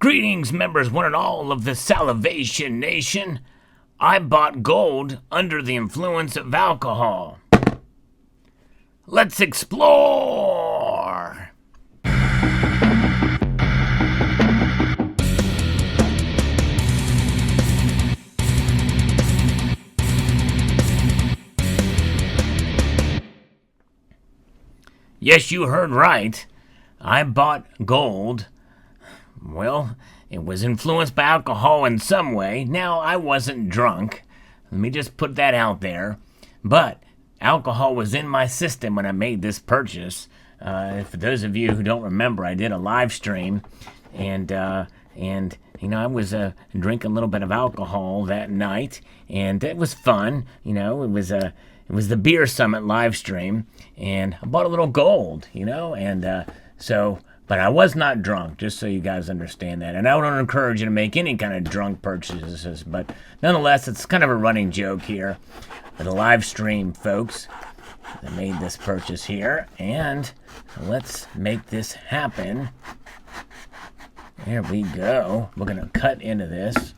Greetings, members, one and all of the Salivation Nation. I bought gold under the influence of alcohol. Let's explore! Yes, you heard right. I bought gold. Well, it was influenced by alcohol in some way. Now, I wasn't drunk. Let me just put that out there. But alcohol was in my system when I made this purchase. For those of you who don't remember, I did a live stream, and I was drinking a little bit of alcohol that night, and it was fun. It was the Beer Summit live stream, and I bought a little gold, But I was not drunk, just so you guys understand that. And I don't encourage you to make any kind of drunk purchases, but nonetheless, it's kind of a running joke here for the live stream folks that made this purchase here. And let's make this happen. There we go. We're going to cut into this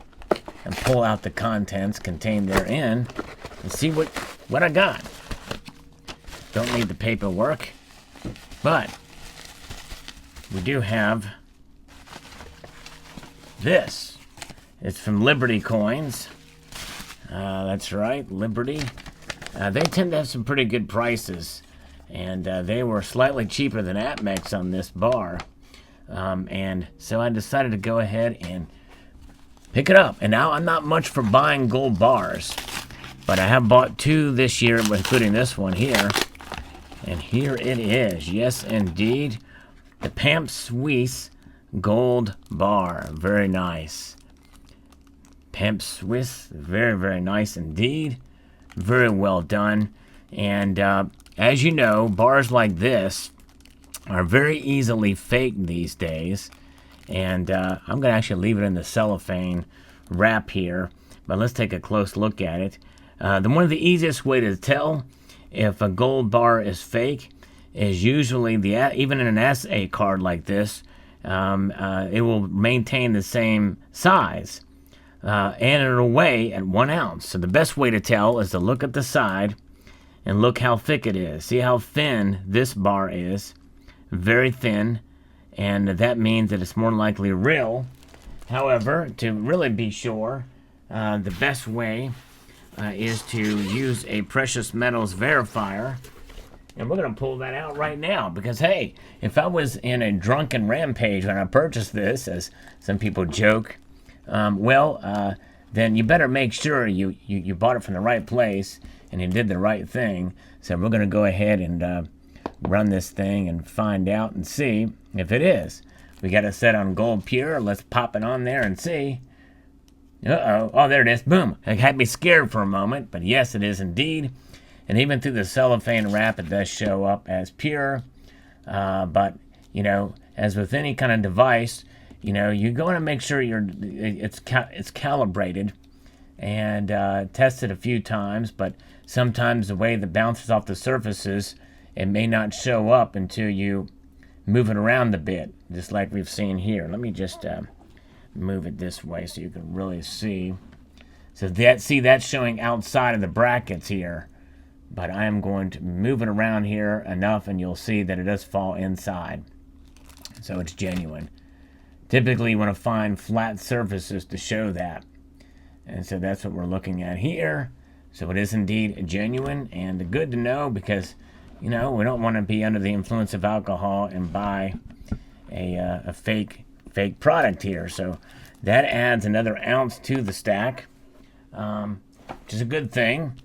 and pull out the contents contained therein and see what I got. Don't need the paperwork, but we do have this. It's from Liberty Coins. That's right, Liberty. They tend to have some pretty good prices, and they were slightly cheaper than Atmex on this bar. And so I decided to go ahead and pick it up. And now I'm not much for buying gold bars, but I have bought two this year, including this one here. And here it is. Yes, indeed. The Pamp Swiss gold bar. Very nice. Pamp Swiss. Very, very nice indeed. Very well done. And as you know, bars like this are very easily faked these days. And I'm going to actually leave it in the cellophane wrap here. But let's take a close look at it. One of the easiest way to tell if a gold bar is fake is usually even in an SA card like this, it will maintain the same size, and it'll weigh at 1 ounce. So the best way to tell is to look at the side and look how thick it is. See how thin this bar is, very thin, and that means that it's more likely real. However, to really be sure, the best way is to use a precious metals verifier. And we're going to pull that out right now because, hey, if I was in a drunken rampage when I purchased this, as some people joke, then you better make sure you bought it from the right place and you did the right thing. So we're going to go ahead and run this thing and find out and see if it is. We got it set on gold pure. Let's pop it on there and see. Uh-oh. Oh, there it is. Boom. It had me scared for a moment, but yes, it is indeed. And even through the cellophane wrap, it does show up as pure. But, as with any kind of device, you're going to make sure it's calibrated and tested a few times. But sometimes the way that bounces off the surfaces, it may not show up until you move it around a bit, just like we've seen here. Let me just move it this way so you can really see. So that's showing outside of the brackets here. But I am going to move it around here enough, and you'll see that it does fall inside. So it's genuine. Typically, you want to find flat surfaces to show that. And so that's what we're looking at here. So it is indeed genuine, and good to know because, we don't want to be under the influence of alcohol and buy a fake product here. So that adds another ounce to the stack, which is a good thing.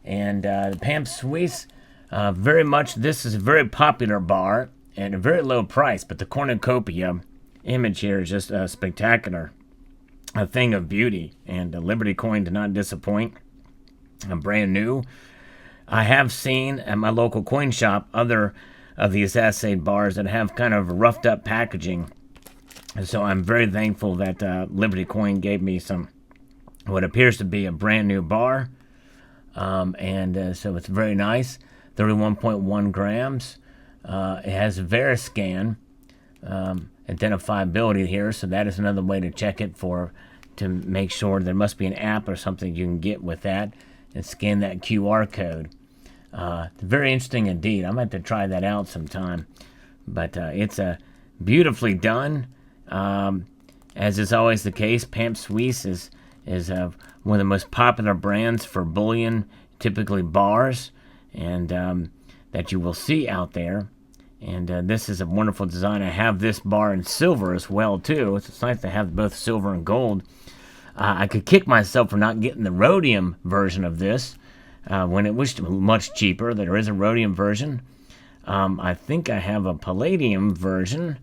And the Pamp Swiss, this is a very popular bar and a very low price, but the cornucopia image here is just spectacular. A thing of beauty, and Liberty Coin did not disappoint. Brand new. I have seen at my local coin shop other of these assayed bars that have kind of roughed up packaging. And so I'm very thankful that Liberty Coin gave me what appears to be a brand new bar. So it's very nice. 31.1 grams. It has Veriscan. identifiability here, so that is another way to check it to make sure. There must be an app or something you can get with that and scan that QR code. Very interesting indeed. I might have to try that out sometime. But it's beautifully done. As is always the case, Pamp Suisse is one of the most popular brands for bullion, typically bars, and that you will see out there. And this is a wonderful design. I have this bar in silver as well too. It's nice to have both silver and gold. I could kick myself for not getting the rhodium version of this when it was much cheaper. There is a rhodium version. I think I have a palladium version,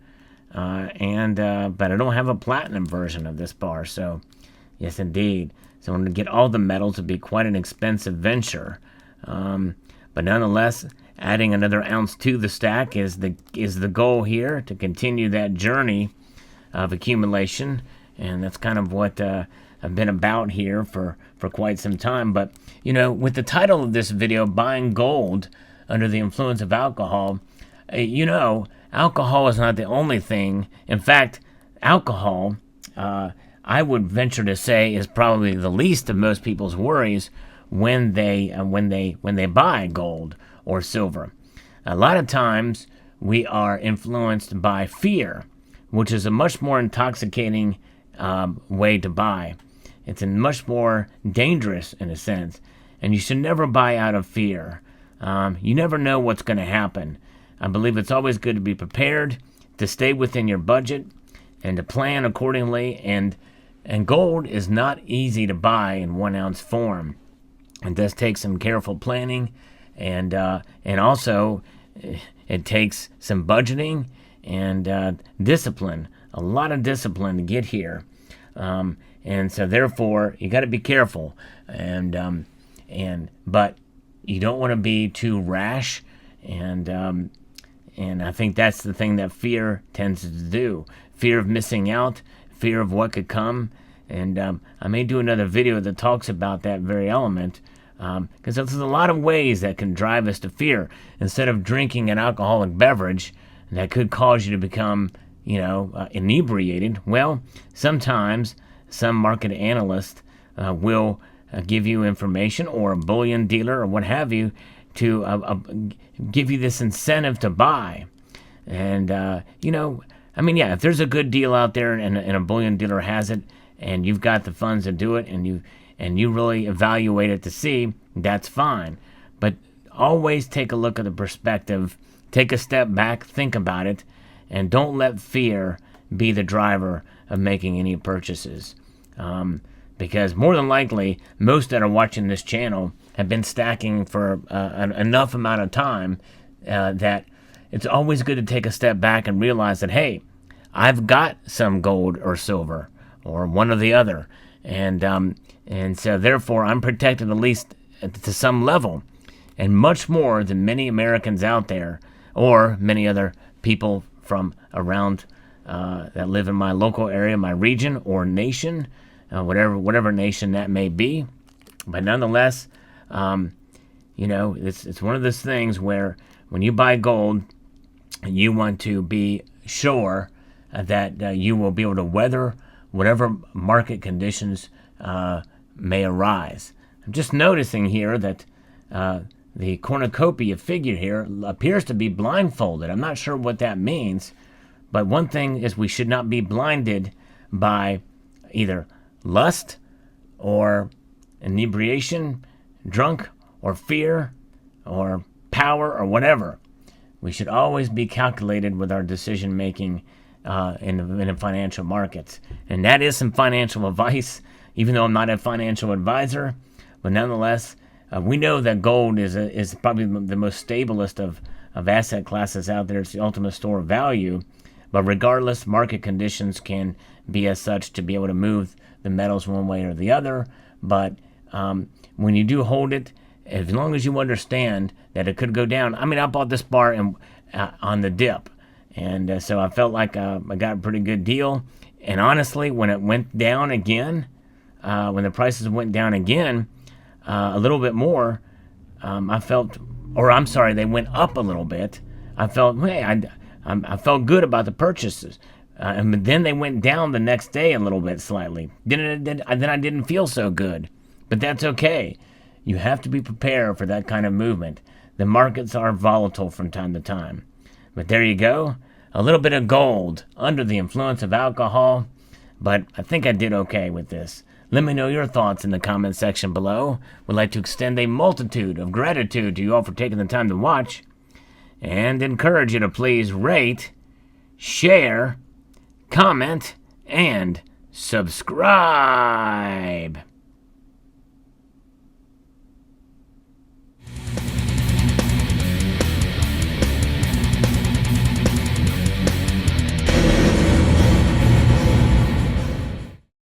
but I don't have a platinum version of this bar. So, yes, indeed. So, to get all the metals would be quite an expensive venture. But nonetheless, adding another ounce to the stack is the goal here, to continue that journey of accumulation, and that's kind of what I've been about here for quite some time. But with the title of this video, "Buying Gold Under the Influence of Alcohol," alcohol is not the only thing. In fact, alcohol, I would venture to say, is probably the least of most people's worries when they buy gold or silver. A lot of times we are influenced by fear, which is a much more intoxicating way to buy. It's a much more dangerous in a sense, and you should never buy out of fear. You never know what's going to happen. I believe it's always good to be prepared, to stay within your budget, and to plan accordingly. And gold is not easy to buy in 1 ounce form. It does take some careful planning, and also it takes some budgeting and discipline. A lot of discipline to get here, and so therefore you got to be careful. But you don't want to be too rash, and I think that's the thing that fear tends to do. Fear of missing out, fear of what could come, and I may do another video that talks about that very element, because there's a lot of ways that can drive us to fear. Instead of drinking an alcoholic beverage that could cause you to become, inebriated, well, sometimes some market analyst will give you information, or a bullion dealer or what have you, to give you this incentive to buy. And if there's a good deal out there and a bullion dealer has it, and you've got the funds to do it, and you really evaluate it to see, that's fine. But always take a look at the perspective, take a step back, think about it, and don't let fear be the driver of making any purchases. Because more than likely, most that are watching this channel have been stacking for enough amount of time that it's always good to take a step back and realize that, hey, I've got some gold or silver or one or the other, and so therefore I'm protected at least to some level, and much more than many Americans out there or many other people from around that live in my local area, my region or nation, whatever nation that may be. But nonetheless, it's one of those things where when you buy gold, you want to be sure that you will be able to weather whatever market conditions may arise. I'm just noticing here that the cornucopia figure here appears to be blindfolded. I'm not sure what that means, but one thing is we should not be blinded by either lust or inebriation, drunk or fear or power or whatever. We should always be calculated with our decision making in the financial markets. And that is some financial advice, even though I'm not a financial advisor. But nonetheless, we know that gold is probably the most stablest of asset classes out there. It's the ultimate store of value. But regardless, market conditions can be as such to be able to move the metals one way or the other. But when you do hold it, as long as you understand that it could go down. I mean, I bought this bar on the dip, and so I felt like I got a pretty good deal. And honestly, when it went down again, when the prices went down again a little bit more, I felt, or I'm sorry, they went up a little bit. I felt, hey, I felt good about the purchases. And then they went down the next day a little bit slightly. Then I didn't feel so good. But that's okay. You have to be prepared for that kind of movement. The markets are volatile from time to time. But there you go. A little bit of gold under the influence of alcohol. But I think I did okay with this. Let me know your thoughts in the comment section below. Would like to extend a multitude of gratitude to you all for taking the time to watch. And encourage you to please rate, share, comment, and subscribe.